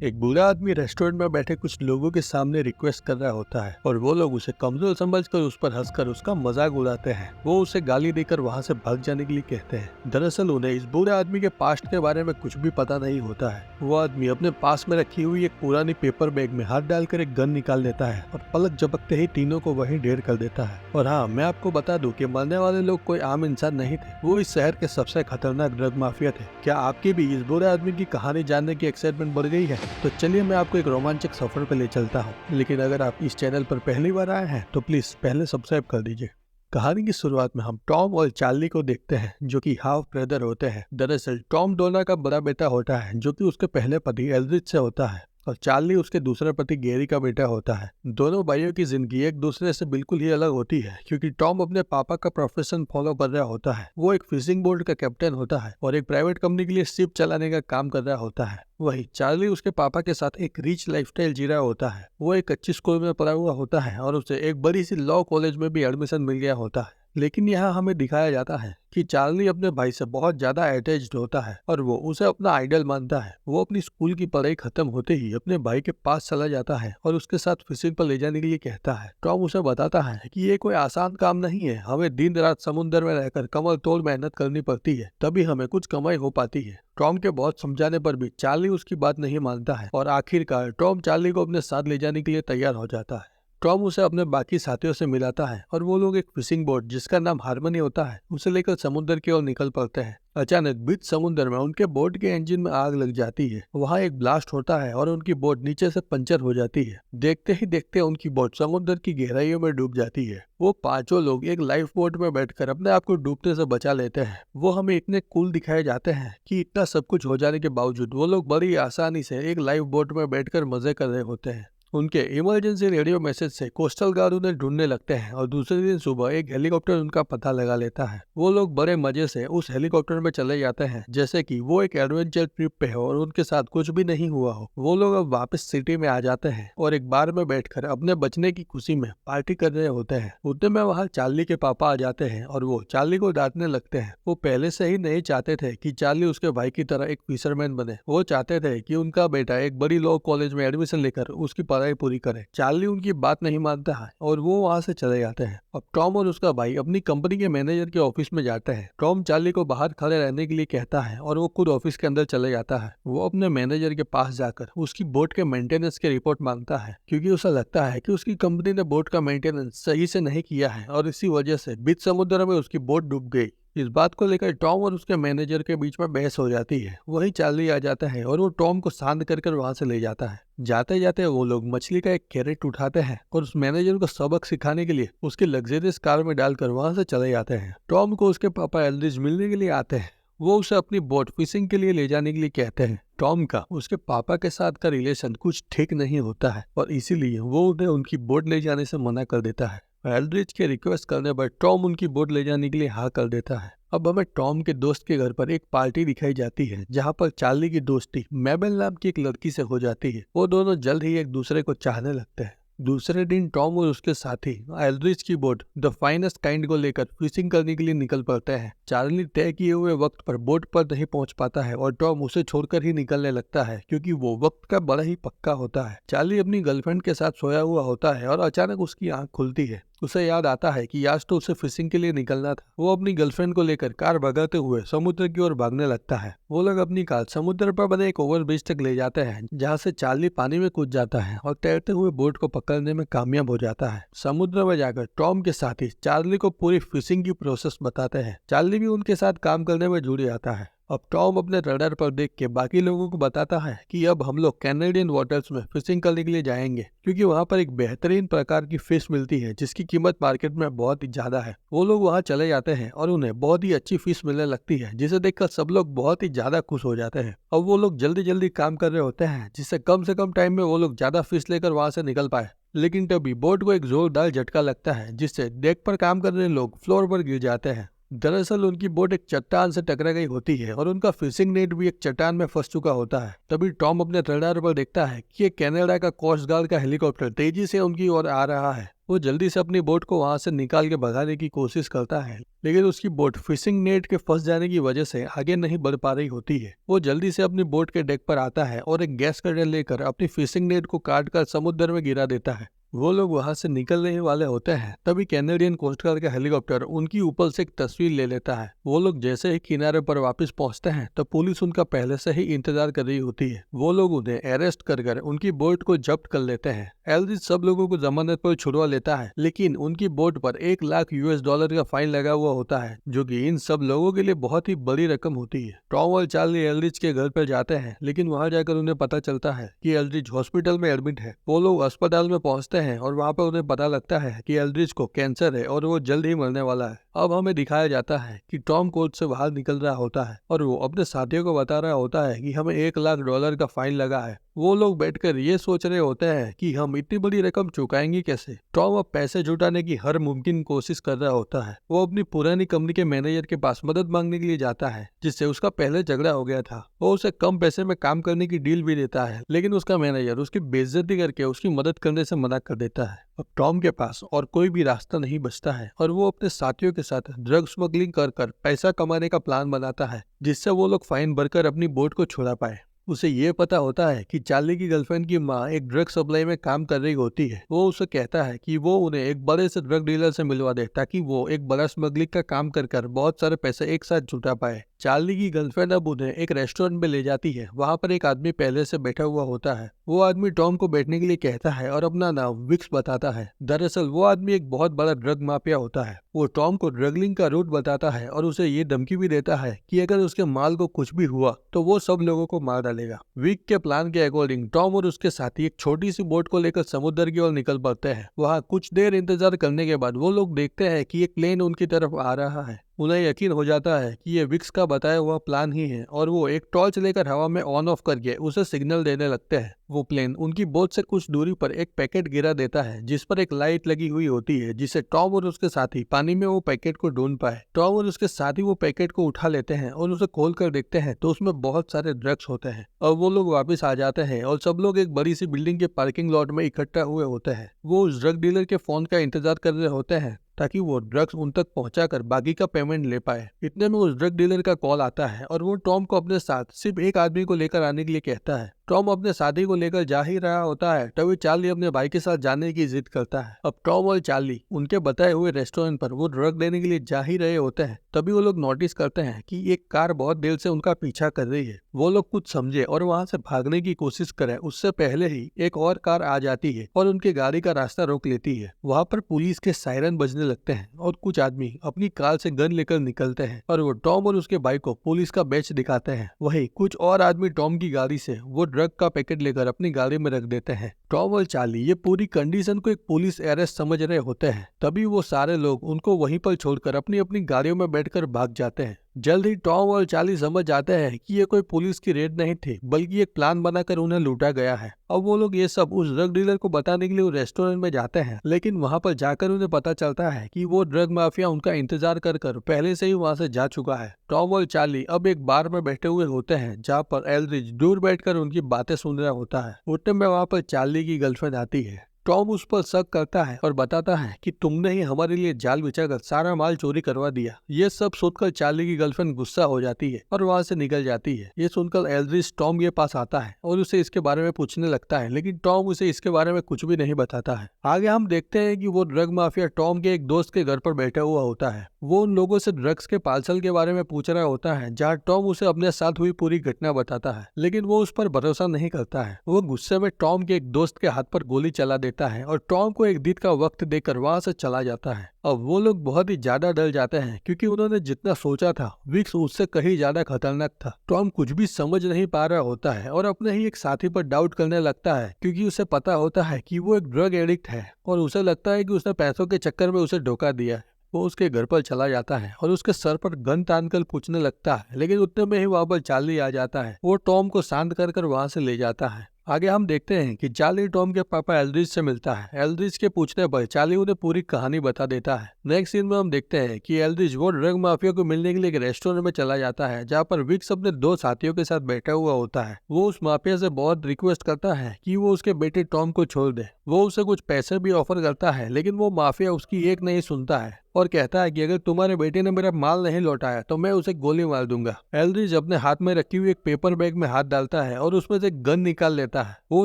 एक बूढ़ा आदमी रेस्टोरेंट में बैठे कुछ लोगों के सामने रिक्वेस्ट कर रहा होता है और वो लोग उसे कमजोर समझकर उस पर हंसकर उसका मजाक उड़ाते हैं। वो उसे गाली देकर वहां से भाग जाने के लिए कहते हैं। दरअसल उन्हें इस बूढ़े आदमी के पास्ट के बारे में कुछ भी पता नहीं होता है। वो आदमी अपने पास में रखी हुई एक पुरानी पेपर बैग में हाथ डालकर एक गन निकाल लेता है और पलक झपकते ही तीनों को वहीं ढेर कर देता है। और हाँ, मैं आपको बता दूं कि मरने वाले लोग कोई आम इंसान नहीं थे, वो इस शहर के सबसे खतरनाक ड्रग माफिया थे। क्या आपकी भी इस बूढ़े आदमी की कहानी जानने की एक्साइटमेंट बढ़ गई है? तो चलिए मैं आपको एक रोमांचक सफर पे ले चलता हूँ। लेकिन अगर आप इस चैनल पर पहली बार आए हैं तो प्लीज पहले सब्सक्राइब कर दीजिए। कहानी की शुरुआत में हम टॉम और चार्ली को देखते हैं, जो कि हाफ ब्रदर होते हैं। दरअसल टॉम डोना का बड़ा बेटा होता है, जो कि उसके पहले पति एल्ड्रिच से होता है, और चार्ली उसके दूसरे पति गैरी का बेटा होता है। दोनों भाइयों की जिंदगी एक दूसरे से बिल्कुल ही अलग होती है, क्योंकि टॉम अपने पापा का प्रोफेशन फॉलो कर रहा होता है। वो एक फिशिंग बोट का कैप्टन होता है और एक प्राइवेट कंपनी के लिए शिप चलाने का काम कर रहा होता है। वही चार्ली उसके पापा के साथ एक रिच लाइफस्टाइल जी रहा होता है। वो एक अच्छी स्कूल में पढ़ा हुआ होता है और उसे एक बड़ी सी लॉ कॉलेज में भी एडमिशन मिल गया होता है। लेकिन यहाँ हमें दिखाया जाता है कि चार्ली अपने भाई से बहुत ज्यादा अटैच्ड होता है और वो उसे अपना आइडल मानता है। वो अपनी स्कूल की पढ़ाई खत्म होते ही अपने भाई के पास चला जाता है और उसके साथ फिशिंग पर ले जाने के लिए कहता है। टॉम उसे बताता है कि ये कोई आसान काम नहीं है, हमें दिन रात समुद्र में रहकर कमर तोड़ मेहनत करनी पड़ती है, तभी हमें कुछ कमाई हो पाती है। टॉम के बहुत समझाने पर भी चार्ली उसकी बात नहीं मानता है और आखिरकार टॉम चार्ली को अपने साथ ले जाने के लिए तैयार हो जाता है। टॉम उसे अपने बाकी साथियों से मिलाता है और वो लोग एक फिशिंग बोट जिसका नाम हार्मनी होता है उसे लेकर समुद्र की ओर निकल पड़ते हैं। अचानक बीच समुद्र में उनके बोट के इंजन में आग लग जाती है। वहाँ एक ब्लास्ट होता है और उनकी बोट नीचे से पंचर हो जाती है। देखते ही देखते उनकी बोट समुद्र की गहराइयों में डूब जाती है। वो पांचों लोग एक लाइफ बोट में बैठकर अपने आप को डूबने से बचा लेते हैं। वो हमें इतने कूल दिखाए जाते हैं कि इतना सब कुछ हो जाने के बावजूद वो लोग बड़ी आसानी से एक लाइफ बोट में बैठकर मजे कर रहे होते हैं। उनके इमरजेंसी रेडियो मैसेज से कोस्टल गार्ड उन्हें ढूंढने लगते हैं और दूसरे दिन सुबह एक हेलीकॉप्टर उनका पता लगा लेता है। वो लोग बड़े मजे से उस हेलीकॉप्टर में चले जाते हैं, जैसे कि वो एक एडवेंचर ट्रिप पे हो और उनके साथ कुछ भी नहीं हुआ हो। वो लोग अब वापस सिटी में आ जाते हैं और एक बार में बैठकर अपने बचने की खुशी में पार्टी कर रहे होते हैं। उतने में वहाँ चार्ली के पापा आ जाते हैं और वो चार्ली को डांटने लगते हैं। वो पहले से ही नहीं चाहते थे कि चार्ली उसके भाई की तरह एक फिशरमैन बने। वो चाहते थे कि उनका बेटा एक बड़ी लॉ कॉलेज में एडमिशन लेकर उसकी पढ़ाई पूरी करे। चार्ली उनकी बात नहीं मानता है और वो वहाँ से चले जाते हैं। अब टॉम और उसका भाई अपनी कंपनी के मैनेजर के ऑफिस में जाते हैं। टॉम चार्ली को बाहर खड़े रहने के लिए कहता है और वो खुद ऑफिस के अंदर चले जाता है। वो अपने मैनेजर के पास जाकर उसकी बोट के मेंटेनेंस की रिपोर्ट मांगता है, क्योंकि उसे लगता है कि उसकी कंपनी ने बोट का मेंटेनेंस सही से नहीं किया है और इसी वजह से बीच समुद्र में उसकी बोट डूब गई। इस बात को लेकर टॉम और उसके मैनेजर के बीच में बहस हो जाती है। वही चार्ली आ जाता है और वो टॉम को शांत कर वहां से ले जाता है। जाते जाते वो लोग मछली का एक कैरेट उठाते हैं और उस मैनेजर को सबक सिखाने के लिए उसकी लग्जरियस कार में डालकर वहां से चले जाते हैं। टॉम को उसके पापा एल्ड्रिच मिलने के लिए आते हैं। वो उसे अपनी बोट फिशिंग के लिए ले जाने के लिए कहते हैं। टॉम का उसके पापा के साथ का रिलेशन कुछ ठीक नहीं होता है और इसीलिए वो उन्हें उनकी बोट ले जाने से मना कर देता है। एल्ड्रिच के रिक्वेस्ट करने पर टॉम उनकी बोट ले जाने के लिए हाँ कर देता है। अब हमें टॉम के दोस्त के घर पर एक पार्टी दिखाई जाती है, जहाँ पर चार्ली की दोस्ती मेबल नाम की एक लड़की से हो जाती है। वो दोनों जल्द ही एक दूसरे को चाहने लगते हैं। दूसरे दिन टॉम और उसके साथी एल्ड्रिच की बोट द फाइनेस्ट काइंड को लेकर फिशिंग करने के लिए निकल पड़ते हैं। चार्ली तय किए हुए वक्त पर बोट पर नहीं पहुंच पाता है और टॉम उसे छोड़कर ही निकलने लगता है, क्योंकि वो वक्त का बड़ा ही पक्का होता है। चार्ली अपनी गर्लफ्रेंड के साथ सोया हुआ होता है और अचानक उसकी आंख खुलती है। उसे याद आता है कि आज तो उसे फिशिंग के लिए निकलना था। वो अपनी गर्लफ्रेंड को लेकर कार भगाते हुए समुद्र की ओर भागने लगता है। वो लोग अपनी कार समुद्र पर बने एक ओवरब्रिज तक ले जाते हैं, जहाँ से चार्ली पानी में कूद जाता है और तैरते हुए बोट को पकड़ने में कामयाब हो जाता है। समुद्र में जाकर टॉम के साथी चार्ली को पूरी फिशिंग की प्रोसेस बताते हैं। चार्ली भी उनके साथ काम करने में जुड़ जाता है। अब टॉम अपने रडार पर देख के बाकी लोगों को बताता है कि अब हम लोग कैनेडियन वाटर्स में फिशिंग करने के लिए जाएंगे, क्योंकि वहाँ पर एक बेहतरीन प्रकार की फिश मिलती है जिसकी कीमत मार्केट में बहुत ही ज्यादा है। वो लोग वहाँ चले जाते हैं और उन्हें बहुत ही अच्छी फिश मिलने लगती है, जिसे देखकर सब लोग बहुत ही ज्यादा खुश हो जाते हैं। अब वो लोग जल्दी जल्दी काम कर रहे होते हैं, जिससे कम से कम टाइम में वो लोग ज्यादा फिश लेकर वहाँ से निकल पाए। लेकिन तभी बोट को एक जोरदार झटका लगता है, जिससे डेक पर काम कर रहे लोग फ्लोर पर गिर जाते हैं। दरअसल उनकी बोट एक चट्टान से टकरा गई होती है और उनका फिशिंग नेट भी एक चट्टान में फंस चुका होता है। तभी टॉम अपने रडार पर देखता है कि एक कनाडा का कोस्ट गार्ड का हेलीकॉप्टर तेजी से उनकी ओर आ रहा है। वो जल्दी से अपनी बोट को वहां से निकाल के भगाने की कोशिश करता है, लेकिन उसकी बोट फिशिंग नेट के फंस जाने की वजह से आगे नहीं बढ़ पा रही होती है। वो जल्दी से अपनी बोट के डेक पर आता है और एक गैस कटर लेकर अपनी फिशिंग नेट को काट कर समुद्र में गिरा देता है। वो लोग वहां से निकलने ही वाले होते हैं, तभी कैनेडियन कोस्ट गार्ड का हेलीकॉप्टर उनकी ऊपर से एक तस्वीर ले लेता है। वो लोग जैसे ही किनारे पर वापस पहुंचते हैं तो पुलिस उनका पहले से ही इंतजार कर रही होती है। वो लोग उन्हें अरेस्ट कर उनकी बोट को जब्त कर लेते हैं। एल्ड्रिच सब लोगों को जमानत पर छुड़वा लेता है, लेकिन उनकी बोट पर $1,00,000 का फाइन लगा हुआ होता है, जो कि इन सब लोगों के लिए बहुत ही बड़ी रकम होती है। टॉम और चार्ली एल्ड्रिच के घर पर जाते हैं, लेकिन वहां जाकर उन्हें पता चलता है कि एल्ड्रिच हॉस्पिटल में एडमिट है। वो लोग अस्पताल में पहुंचते हैं और वहां पर उन्हें पता लगता है कि एल्ड्रिच को कैंसर है और वो जल्द ही मरने वाला है। अब हमें दिखाया जाता है कि टॉम कोर्ट से बाहर निकल रहा होता है और वो अपने साथियों को बता रहा होता है कि हमें $1,00,000 का फाइन लगा है। वो लोग बैठकर ये सोच रहे होते हैं कि हम इतनी बड़ी रकम चुकाएंगे कैसे। टॉम अब पैसे जुटाने की हर मुमकिन कोशिश कर रहा होता है। वो अपनी पुरानी कंपनी के मैनेजर के पास मदद मांगने के लिए जाता है, जिससे उसका पहले झगड़ा हो गया था। वो उसे कम पैसे में काम करने की डील भी देता है, लेकिन उसका मैनेजर उसकी बेइज्जती करके उसकी मदद करने से मना कर देता है। अब टॉम के पास और कोई भी रास्ता नहीं बचता है और वो अपने साथियों के साथ ड्रग स्मगलिंग कर पैसा कमाने का प्लान बनाता है, जिससे वो लोग फाइन भरकर अपनी बोट को छुड़ा पाए। उसे ये पता होता है कि चार्ली की गर्लफ्रेंड की माँ एक ड्रग सप्लाई में काम कर रही होती है। वो उसे कहता है कि वो उन्हें एक बड़े से ड्रग डीलर से मिलवा दे, ताकि वो एक बड़ा स्मगलिंग का काम कर बहुत सारे पैसे एक साथ जुटा पाए। चार्ली की गर्लफ्रेंड अब उन्हें एक रेस्टोरेंट में ले जाती है। वहाँ पर एक आदमी पहले से बैठा हुआ होता है। वो आदमी टॉम को बैठने के लिए कहता है और अपना नाम विक्स बताता है। दरअसल वो आदमी एक बहुत बड़ा ड्रग माफिया होता है। वो टॉम को ड्रगलिंग का रूट बताता है और उसे ये धमकी भी देता है कि अगर उसके माल को कुछ भी हुआ तो वो सब लोगों को मार डालेगा। विक के प्लान के अकॉर्डिंग टॉम और उसके साथी एक छोटी सी बोट को लेकर समुद्र की ओर निकल पड़ते हैं। वहाँ कुछ देर इंतजार करने के बाद वो लोग देखते हैं कि एक प्लेन उनकी तरफ आ रहा है। उन्हें यकीन हो जाता है कि ये विक्स का बताया हुआ प्लान ही है और वो एक टॉर्च लेकर हवा में ऑन ऑफ करके उसे सिग्नल देने लगते हैं। वो प्लेन उनकी बोट से कुछ दूरी पर एक पैकेट गिरा देता है, जिस पर एक लाइट लगी हुई होती है, जिससे टॉम और उसके साथी पानी में वो पैकेट को ढूंढ पाए। टॉम और उसके साथी वो पैकेट को उठा लेते हैं और उसे खोल कर देखते हैं तो उसमें बहुत सारे ड्रग्स होते हैं। और वो लोग वापस आ जाते हैं और सब लोग एक बड़ी सी बिल्डिंग के पार्किंग लॉट में इकट्ठा हुए होते हैं। वो उस ड्रग डीलर के फोन का इंतजार कर रहे होते हैं, ताकि वो ड्रग्स उन तक पहुंचाकर बाकी का पेमेंट ले पाए। इतने में उस ड्रग डीलर का कॉल आता है और वो टॉम को अपने साथ सिर्फ एक आदमी को लेकर आने के लिए कहता है। टॉम अपने साथी को लेकर जा ही रहा होता है, तभी चार्ली अपने भाई के साथ जाने की जिद करता है। अब टॉम और चार्ली उनके बताए हुए रेस्टोरेंट पर वो ड्रग लेने के लिए जा ही रहे होते हैं, तभी वो लोग नोटिस करते हैं कि एक कार बहुत देर से उनका पीछा कर रही है। वो लोग कुछ समझे और वहां से भागने की कोशिश करें उससे पहले ही एक और कार आ जाती है और उनके गाड़ी का रास्ता रोक लेती है। वहाँ पर पुलिस के सायरन बजने लगते हैं और कुछ आदमी अपनी कार से गन लेकर निकलते हैं और वो टॉम और उसके भाई को पुलिस का बैच दिखाते हैं। वही कुछ और आदमी टॉम की गाड़ी से वो ड्रग का पैकेट लेकर अपनी गाड़ी में रख देते हैं। टॉम और चार्ली ये पूरी कंडीशन को एक पुलिस अरेस्ट समझ रहे होते हैं, तभी वो सारे लोग उनको वहीं पर छोड़कर अपनी अपनी गाड़ियों में बैठकर भाग जाते हैं। जल्द ही टॉम और चार्ली समझ जाते हैं कि ये कोई पुलिस की रेड नहीं थी, बल्कि एक प्लान बनाकर उन्हें लूटा गया है। अब वो लोग ये सब उस ड्रग डीलर को बताने के लिए रेस्टोरेंट में जाते हैं, लेकिन वहां पर जाकर उन्हें पता चलता है कि वो ड्रग माफिया उनका इंतजार कर पहले से ही वहां से जा चुका है। टॉम और चार्ली अब एक बार में बैठे हुए होते हैं, जहाँ पर एल्ड्रिच दूर बैठकर उनकी बातें सुन रहा होता है। उतने में वहां पर चार्ली की गर्लफ्रेंड आती है। टॉम उस पर शक करता है और बताता है कि तुमने ही हमारे लिए जाल बिछाकर सारा माल चोरी करवा दिया। ये सब सुनकर चार्ली की गर्लफ्रेंड गुस्सा हो जाती है और वहां से निकल जाती है। ये सुनकर एल्ड्रिच टॉम के पास आता है और उसे इसके बारे में पूछने लगता है, लेकिन टॉम उसे इसके बारे में कुछ भी नहीं बताता है। आगे हम देखते हैं कि वो ड्रग माफिया टॉम के एक दोस्त के घर पर बैठा हुआ होता है। वो उन लोगों से ड्रग्स के पार्सल के बारे में पूछ रहा होता है, जहाँ टॉम उसे अपने साथ हुई पूरी घटना बताता है, लेकिन वो उस पर भरोसा नहीं करता है। वो गुस्से में टॉम के एक दोस्त के हाथ पर गोली चला देता है और टॉम को एक दिन का वक्त देकर वहां से चला जाता है। अब वो लोग बहुत ही ज्यादा डर जाते हैं, क्योंकि उन्होंने जितना सोचा था विक्स उससे कहीं ज्यादा खतरनाक था। टॉम कुछ भी समझ नहीं पा रहा होता है और अपने ही एक साथी पर डाउट करने लगता है, क्योंकि उसे पता होता है कि वो एक ड्रग एडिक्ट है और उसे लगता है कि उसने पैसों के चक्कर में उसे धोखा दिया है। वो उसके घर पर चला जाता है और उसके सर पर गन तानकर पूछने लगता है, लेकिन उतने में ही वहां पर चार्ली आ जाता है। वो टॉम को शांत कर वहां से ले जाता है। आगे हम देखते हैं कि चार्ली टॉम के पापा एल्ड्रिच से मिलता है। एल्ड्रिच के पूछने पर चार्ली उन्हें पूरी कहानी बता देता है। नेक्स्ट सीन में हम देखते हैं कि एल्ड्रिच वो ड्रग माफिया को मिलने के लिए एक रेस्टोरेंट में चला जाता है, जहाँ पर विक्स अपने 2 साथियों के साथ बैठा हुआ होता है। वो उस माफिया से बहुत रिक्वेस्ट करता है कि वो उसके बेटे टॉम को छोड़ दे। वो उसे कुछ पैसे भी ऑफर करता है, लेकिन वो माफिया उसकी एक नहीं सुनता है और कहता है कि अगर तुम्हारे बेटे ने मेरा माल नहीं लौटाया तो मैं उसे गोली मार दूंगा। एल्ड्रिच अपने हाथ में रखी हुई एक पेपर बैग में हाथ डालता है और उसमें से गन निकाल लेता है। वो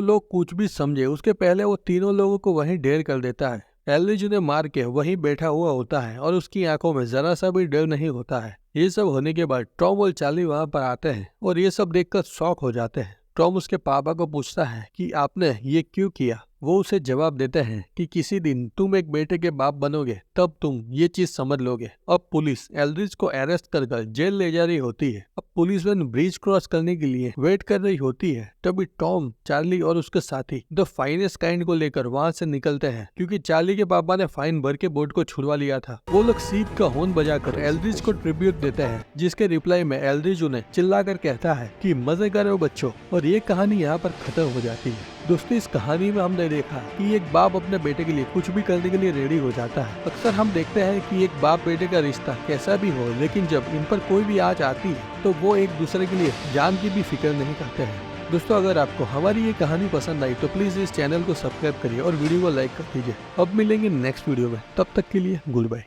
लोग कुछ भी समझे उसके पहले वो तीनों लोगों को वहीं ढेर कर देता है। एल्ड्रिच उन्हें मार के वहीं बैठा हुआ होता है और उसकी आंखों में जरा सा भी डर नहीं होता है। ये सब होने के बाद टॉम और चार्ली वहाँ पर आते हैं और ये सब देखकर शॉक हो जाते हैं। टॉम उसके पापा को पूछता है कि आपने ये क्यों किया। वो उसे जवाब देते हैं कि किसी दिन तुम एक बेटे के बाप बनोगे तब तुम ये चीज समझ लोगे। अब पुलिस एल्ड्रिच को अरेस्ट कर जेल ले जा रही होती है। अब पुलिस वैन ब्रिज क्रॉस करने के लिए वेट कर रही होती है। तभी टॉम, चार्ली और उसके साथी द फाइनेस्ट काइंड को लेकर वहाँ से निकलते हैं, क्योंकि चार्ली के पापा ने फाइन भर के बोट को छुड़वा लिया था। वो लोग सीप का हॉर्न बजाकर एल्ड्रिच को ट्रिब्यूट देते हैं, जिसके रिप्लाई में एल्ड्रिच उन्हें चिल्लाकर कहता है कि मजे करो बच्चों। और ये कहानी यहाँ पर खत्म हो जाती है। दोस्तों, इस कहानी में हमने देखा कि एक बाप अपने बेटे के लिए कुछ भी करने के लिए रेडी हो जाता है। अक्सर हम देखते हैं कि एक बाप बेटे का रिश्ता कैसा भी हो, लेकिन जब इन पर कोई भी आंच आती है तो वो एक दूसरे के लिए जान की भी फिक्र नहीं करते हैं। दोस्तों, अगर आपको हमारी ये कहानी पसंद आई तो प्लीज इस चैनल को सब्सक्राइब करिए और वीडियो को लाइक कर दीजिए। अब मिलेंगे नेक्स्ट वीडियो में, तब तक के लिए गुड बाय।